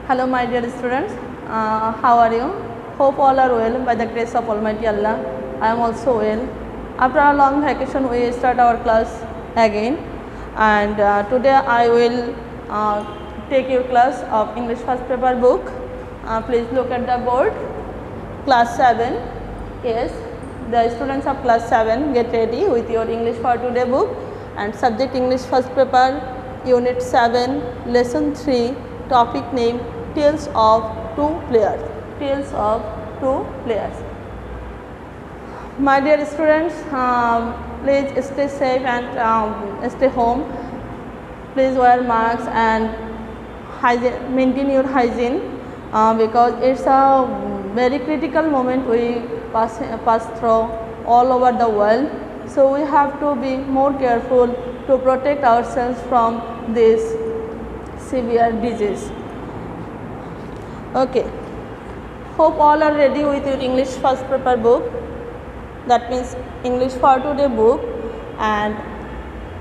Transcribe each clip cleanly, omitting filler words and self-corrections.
Hello my dear students, how are you? Hope all are well by the grace of Almighty Allah. I am also well. After a long vacation we start our class again, and today I will take your class of English first paper book. Please look at the board. Class 7, yes, the students of class 7 get ready with your English for today book and subject English first paper, unit 7, lesson 3, topic name Tales of Two Players. Tales of Two Players. My dear students, please stay safe and stay home. Please wear masks and maintain your hygiene because it's a very critical moment we pass through all over the world. So we have to be more careful to protect ourselves from this severe disease. Okay, hope all are ready with your English first paper book, that means English for today book. And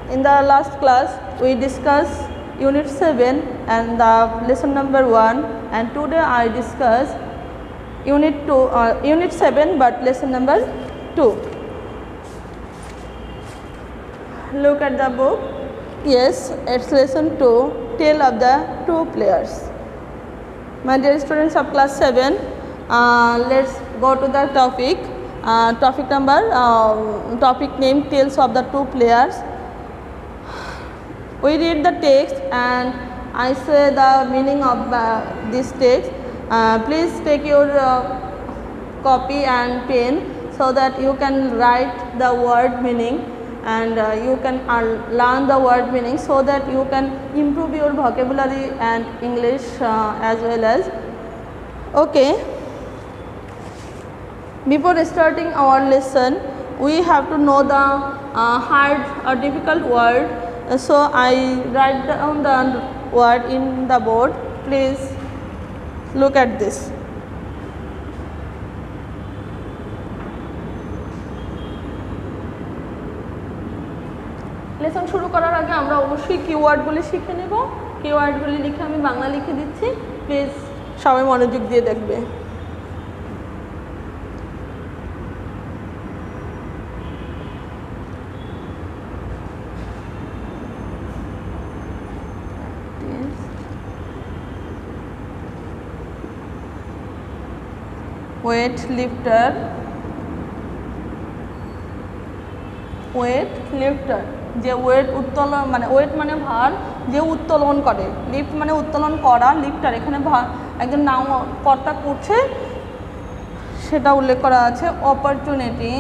in the last class we discussed unit 7 and the lesson number 1, and today I discuss unit 7 but lesson number 2. Look at the book. Yes, it's lesson 2, Tale of the Two Players. My dear students of class 7, let's go to the topic. Topic name Tales of the Two Players. We read the text and I say the meaning of this text. Please take your copy and pen so that you can write the word meaning and you can learn the word meaning so that you can improve your vocabulary and English as well as. Okay, before starting our lesson we have to know the hard or difficult word, so I write down the word in the board. Please look at this. Lesson শুরু করার আগে আমরা অবশ্যই কিওয়ার্ডগুলি শিখে নেব। কিওয়ার্ডগুলি লিখে আমি বাংলা লিখে দিচ্ছি, প্লিজ সবাই মনোযোগ দিয়ে দেখবে। ওয়েট লিফটার, ওয়েট লিফটার, যে ওয়েট উত্তোলন মানে ওয়েট মানে ভার, যে উত্তোলন করে, লিফট মানে উত্তোলন করা, লিফটার এখানে একজন নাম কর্তা করছে সেটা উল্লেখ করা আছে। Opportunity,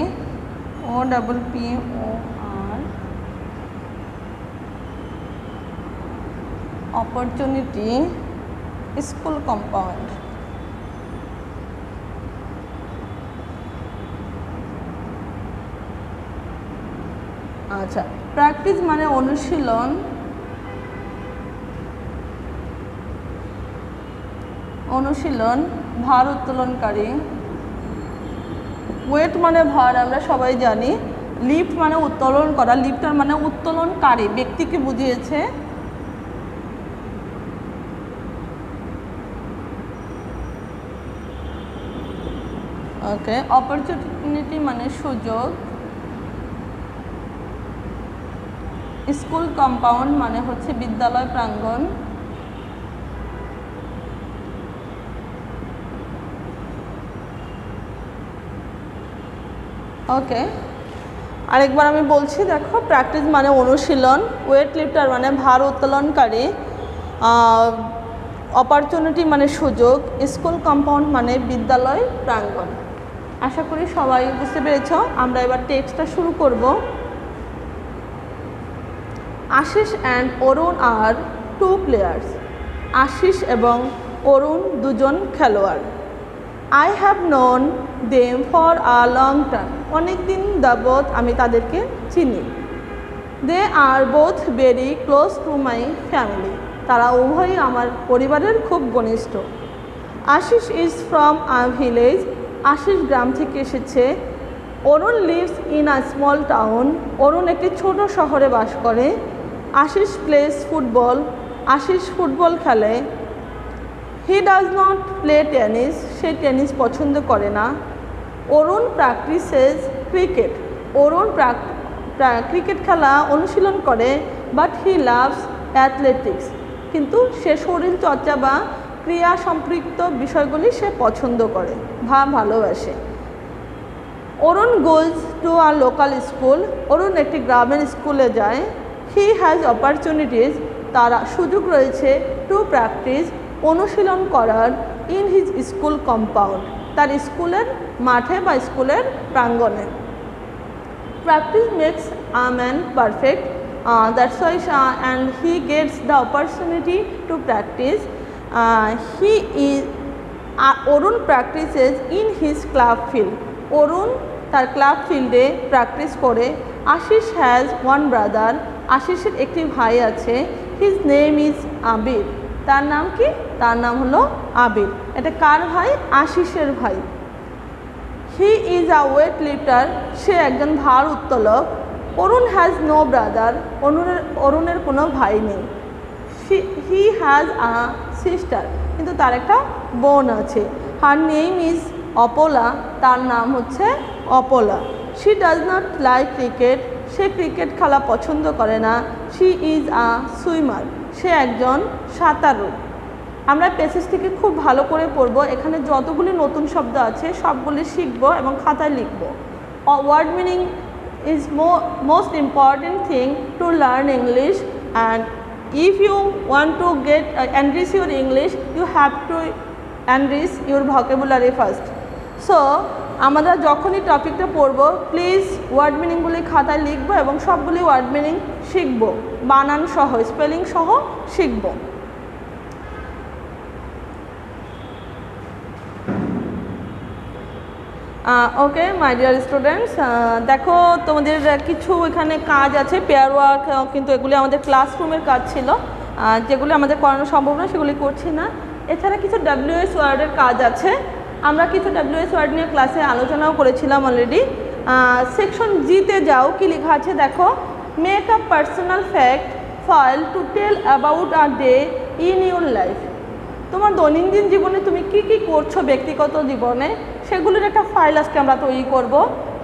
OPPOR, opportunity school compound. আচ্ছা, প্র্যাকটিস মানে অনুশীলন, অনুশীলন, ভার উত্তোলনকারী। ওয়েট মানে ভার আমরা সবাই জানি, লিফট মানে উত্তোলন করা, লিফটার মানে উত্তোলনকারী ব্যক্তিকে বুঝিয়েছে। ওকে, অপরচুনিটি মানে সুযোগ, স্কুল কম্পাউন্ড মানে হচ্ছে বিদ্যালয় প্রাঙ্গণ। ওকে, আরেকবার আমি বলছি, দেখো, প্র্যাকটিস মানে অনুশীলন, ওয়েট লিফটার মানে ভার উত্তোলনকারী, অপরচুনিটি মানে সুযোগ, স্কুল কম্পাউন্ড মানে বিদ্যালয় প্রাঙ্গণ। আশা করি সবাই বুঝতে পেরেছ। আমরা এবার টেক্সটটা শুরু করব। Ashis and Arun are two players. Ashis এবং অরুণ দুজন খেলোয়াড়। I have known them for a long time. অনেক দিন যাবৎ আমি তাদেরকে চিনি। They are both very close to my family. তারা উভয়ই আমার পরিবারের খুব ঘনিষ্ঠ। Ashis is from a village. Ashis গ্রাম থেকে এসেছে। Arun lives in a small town. Arun একটি ছোট শহরে বাস করে। Ashis plays football. Ashis football খেলে। He does not play tennis, say tennis পছন্দ করে না। অরুণ প্র্যাকটিসেস ক্রিকেট, অরুণ ক্রিকেট খেলা অনুশীলন করে। বাট হি লাভস অ্যাথলেটিক্স, কিন্তু সে শরীর চর্চা বা ক্রিয়া সম্পৃক্ত বিষয়গুলি সে পছন্দ করে বা ভালোবাসে। Arun goes to a local school, Arun একটি গ্রামের স্কুলে যায়। হি হ্যাজ অপরচুনিটিস, তার সুযোগ রয়েছে টু প্র্যাকটিস, অনুশীলন করার। ইন হিজ স্কুল কম্পাউন্ড, তার স্কুলের মাঠে বা স্কুলের প্রাঙ্গণে। Practice makes a man perfect, that's why and he gets the opportunity to practice. He is Arun practices in his club field, Arun তার ক্লাব ফিল্ডে প্র্যাকটিস করে। আশিস হ্যাজ ওয়ান ব্রাদার, আশিসের একটি ভাই আছে। হিজ নেম ইজ আবির, তার নাম কি? তার নাম হলো আবির। এটা কার ভাই? আশিসের ভাই। হি ইজ আ ওয়েট লিফটার, সে একজন ভার উত্তোলক। অরুণ হ্যাজ নো ব্রাদার, অরুণের কোনো ভাই নেই। হি হ্যাজ আ সিস্টার, কিন্তু তার একটা বোন আছে। হার নেম ইজ অপলা, তার নাম হচ্ছে অপলা। She does not like cricket, say cricket খেলা পছন্দ করে না। শি ইজ আ সুইমার, সে একজন সাঁতারু। আমরা প্যাসেজটিকে খুব ভালো করে পড়ব। এখানে যতগুলি নতুন শব্দ আছে সবগুলি শিখব এবং খাতায় লিখব। Word meaning is most important thing to learn English, and if you want to get enrich your English, you have to enrich your vocabulary first. So আমরা যখনই টপিকটা পড়ব প্লিজ ওয়ার্ড মিনিংগুলি খাতায় লিখব এবং সবগুলি ওয়ার্ড মিনিং শিখব, বানান সহ স্পেলিং সহ শিখব। ওকে মাই ডিয়ার স্টুডেন্টস, দেখো তোমাদের কিছু এখানে কাজ আছে, পেয়ার ওয়ার্ক, কিন্তু এগুলি আমাদের ক্লাসরুমের কাজ ছিল, যেগুলি আমাদের করানো সম্ভব না সেগুলি করছি না। এছাড়া কিছু WS ওয়ার্ডের কাজ আছে। আমরা কিছু WS ওয়ার্ড নিয়ে ক্লাসে আলোচনাও করেছিলাম অলরেডি। সেকশন জিতে যাও, কি লেখা আছে দেখো। Make a personal fact file to tell about a day in your life, তোমার দৈনন্দিন জীবনে তুমি কি কি করছো ব্যক্তিগত জীবনে সেগুলির একটা ফাইল আজকে আমরা তৈরি করব।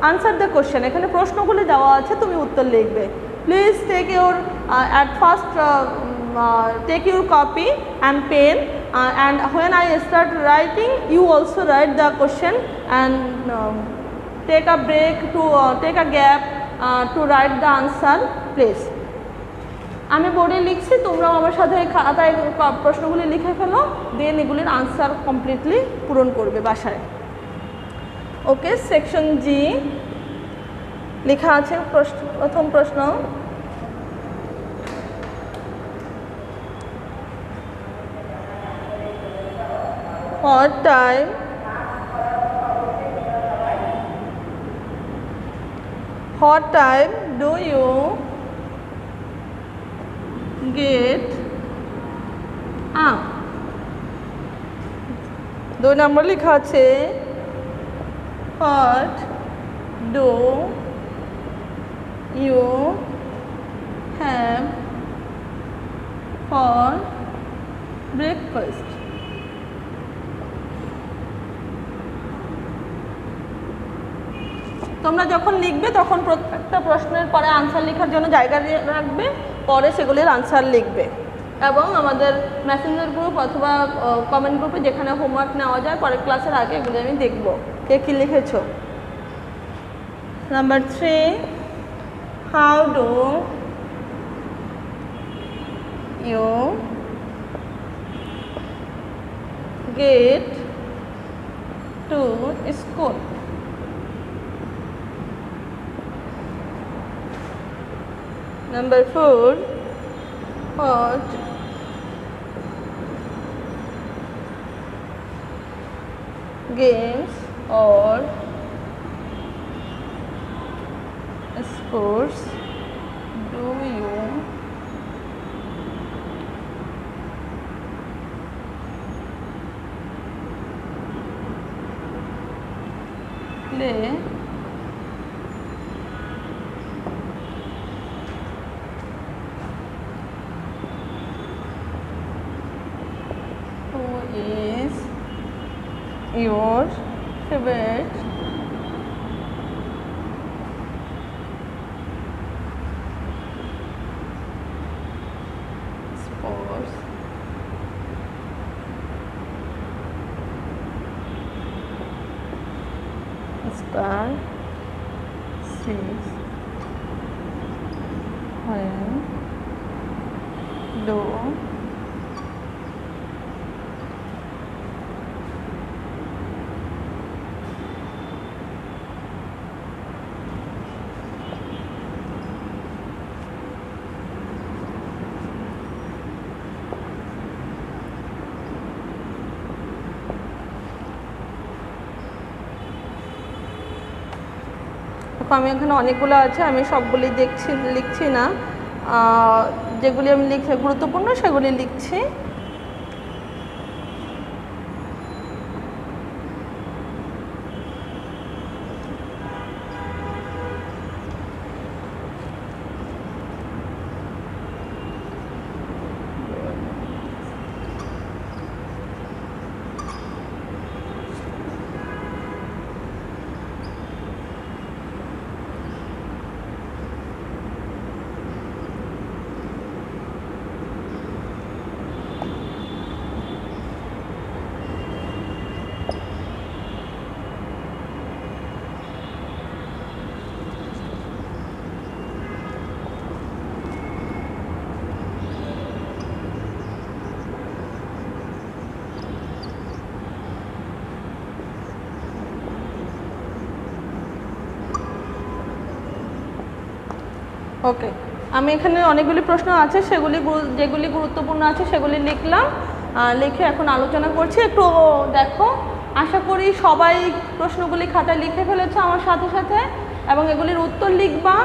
আনসার দ্য কোশ্চেন, এখানে প্রশ্নগুলি দেওয়া আছে, তুমি উত্তর লিখবে। Please take your at first take your copy and pen, and when I start writing you also write the question and take a break to take a gap to write the answer please. আমি বোর্ডে লিখছি, তোমরাও আমার সাথে খাতায় প্রশ্নগুলি লিখে ফেলো, দেন এগুলির আনসার কমপ্লিটলি পূরণ করবে বাসায়। ওকে, সেকশন জি লেখা আছে। প্রথম প্রশ্ন, what time do you get up? 2 নম্বর লেখা আছে what do you have for breakfast? তোমরা যখন লিখবে তখন প্রত্যেকটা প্রশ্নের পরে আনসার লেখার জন্য জায়গা রাখবে, পরে সেগুলির আনসার লিখবে। এবং আমাদের মেসেঞ্জার গ্রুপ অথবা কমেন্ট গ্রুপে যেখানে হোমওয়ার্ক নেওয়া যায় পরের ক্লাসের আগে এগুলি আমি দেখব কে কী লিখেছো। Number 3, how do you get to school? Number 4, what games or sports do you play who is your favorite sports star 6 when do আমি এখানে অনেকগুলো আছে, আমি সবগুলি লিখছি না, যেগুলি আমি গুরুত্বপূর্ণ সেগুলি লিখছি। ওকে, আমি এখানে অনেকগুলি প্রশ্ন আছে, যেগুলি গুরুত্বপূর্ণ আছে সেগুলি লিখলাম, লিখে এখন আলোচনা করছি। একটু দেখো, আশা করি সবাই প্রশ্নগুলি খাতায় লিখে ফেলেছো আমার সাথে সাথে, এবং এগুলির উত্তর লিখবা,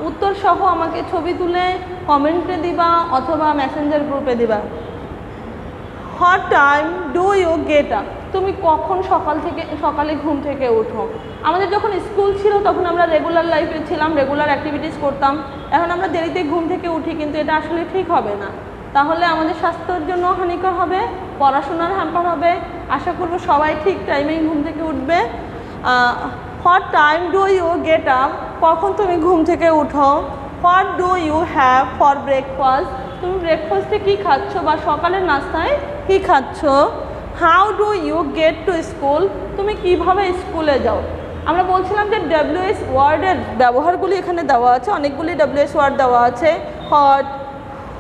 উত্তর সহ আমাকে ছবি তুলে কমেন্টে দিবা অথবা মেসেঞ্জার গ্রুপে দিবা। What time do you get up? তুমি কখন সকালে ঘুম থেকে উঠো? আমাদের যখন স্কুল ছিল তখন আমরা রেগুলার লাইফে ছিলাম, রেগুলার অ্যাক্টিভিটিস করতাম। এখন আমরা দেরিতে ঘুম থেকে উঠি, কিন্তু এটা আসলে ঠিক হবে না। তাহলে আমাদের স্বাস্থ্যের জন্য হানিকর হবে, পড়াশোনার হ্যাম্পার হবে। আশা করব সবাই ঠিক টাইমেই ঘুম থেকে উঠবে। What time do you get up? কখন তুমি ঘুম থেকে উঠো? What do you have for breakfast? তুমি ব্রেকফাস্টে কী খাচ্ছ বা সকালের নাস্তায় কী খাচ্ছ? How do you get to school? তুমি কিভাবে স্কুলে যাও? আমরা বলছিলাম যে WH ওয়ার্ডের ব্যবহারগুলি এখানে দেওয়া আছে, অনেকগুলি WH ওয়ার্ড দেওয়া আছে।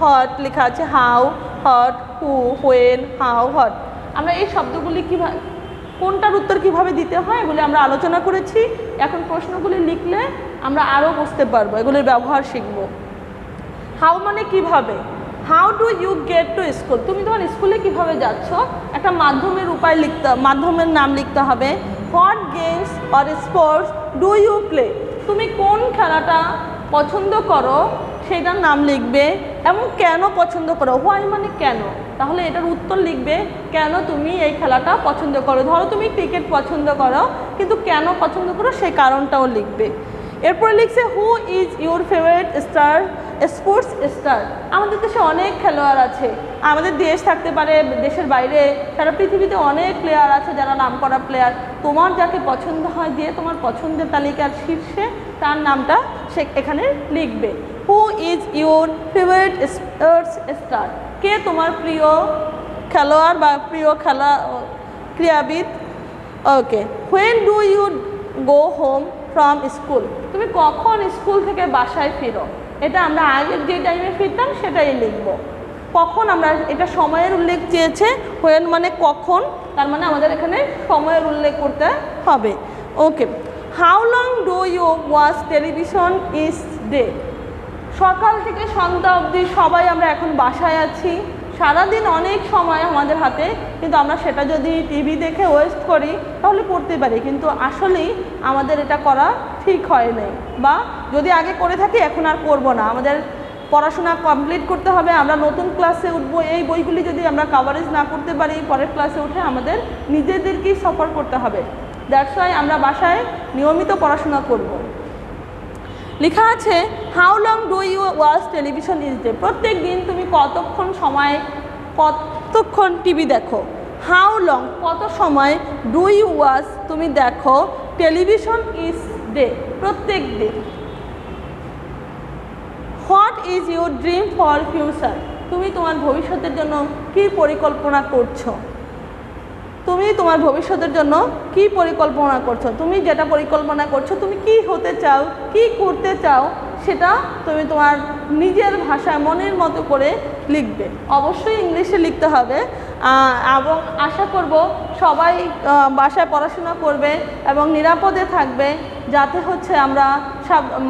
হট লেখা আছে, how, hot, who, when, how, hot. আমরা এই শব্দগুলি কীভাবে, কোনটার উত্তর কিভাবে দিতে হয় এগুলি আমরা আলোচনা করেছি। এখন প্রশ্নগুলি লিখলে আমরা আরও বুঝতে পারবো, এগুলির ব্যবহার শিখব। হাউ মানে কিভাবে, how do you get to school? তুমি তোমার স্কুলে কিভাবে যাচ্ছ? একটা মাধ্যমের নাম লিখতে হবে। What games or sports do you play? তুমি কোন খেলাটা পছন্দ করো সেটার নাম লিখবে, এবং কেন পছন্দ করো। হোয়াই মানে কেন, তাহলে এটার উত্তর লিখবে কেন তুমি এই খেলাটা পছন্দ করো। ধরো তুমি ক্রিকেট পছন্দ করো, কিন্তু কেন পছন্দ করো সেই কারণটাও লিখবে। এরপরে লিখছে হু is your favourite sports star? আমাদের দেশে অনেক খেলোয়াড় আছে, আমাদের দেশ থাকতে পারে, দেশের বাইরে, সারা পৃথিবীতে অনেক প্লেয়ার আছে যারা নামকরা প্লেয়ার। তোমার যাকে পছন্দ হয় দিয়ে তোমার পছন্দের তালিকার শীর্ষে তার নামটা এখানে লিখবে। Who is your favourite sports star? কে তোমার প্রিয় খেলোয়াড় বা প্রিয় ক্রীড়াবিদ? Okay. When do you go home from school? তুমি কখন স্কুল থেকে বাসায় ফিরো? এটা আমরা আগের যে টাইমে ফিরতাম সেটাই লিখব। কখন, আমরা এটা সময়ের উল্লেখ চেয়েছে, হোয়েন মানে কখন, তার মানে আমাদের এখানে সময়ের উল্লেখ করতে হবে। Okay. How long do you watch television each day? সকাল থেকে সন্ধ্যা অবধি সবাই আমরা এখন বাসায় আছি, সারাদিন অনেক সময় আমাদের হাতে, কিন্তু আমরা সেটা যদি টিভি দেখে ওয়েস্ট করি তাহলে পড়তে পারি, কিন্তু আসলেই আমাদের এটা করা ঠিক হয় নাই, বা যদি আগে করে থাকি এখন আর করব না। আমাদের পড়াশোনা কমপ্লিট করতে হবে, আমরা নতুন ক্লাসে উঠবো। এই বইগুলি যদি আমরা কাভারেজ না করতে পারি, পরের ক্লাসে উঠে আমাদের নিজেদেরকেই সফর করতে হবে। দ্যাটস ওয়াই আমরা বাসায় নিয়মিত পড়াশোনা করব। লেখা আছে how long do you watch television each day? প্রত্যেক দিন তুমি কতক্ষণ টিভি দেখো? হাউ লং কত সময় ডু ইউ ওয়াচ তুমি দেখো টেলিভিশন ইজ ডে প্রত্যেক দিন। What is your dream for future তুমি তোমার ভবিষ্যতের জন্য কী পরিকল্পনা করছো, তুমি তোমার ভবিষ্যতের জন্য কি পরিকল্পনা করছো, তুমি যেটা পরিকল্পনা করছো তুমি কি হতে চাও, কি করতে চাও, সেটা তুমি তোমার নিজের ভাষায় মনের মতো করে লিখবে। অবশ্যই ইংলিশে লিখতে হবে এবং আশা করব সবাই বাসায় পড়াশোনা করবে এবং নিরাপদে থাকবে, যাতে হচ্ছে আমরা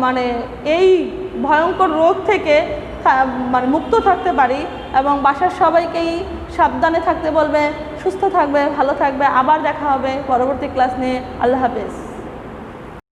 মানে এই ভয়ঙ্কর রোগ থেকে মানে মুক্ত থাকতে পারি এবং বাসার সবাইকেই সাবধানে থাকতে বলবে, সুস্থ থাকবে, ভালো থাকবে। আবার দেখা হবে পরবর্তী ক্লাস নিয়ে। আল্লাহ হাফেজ।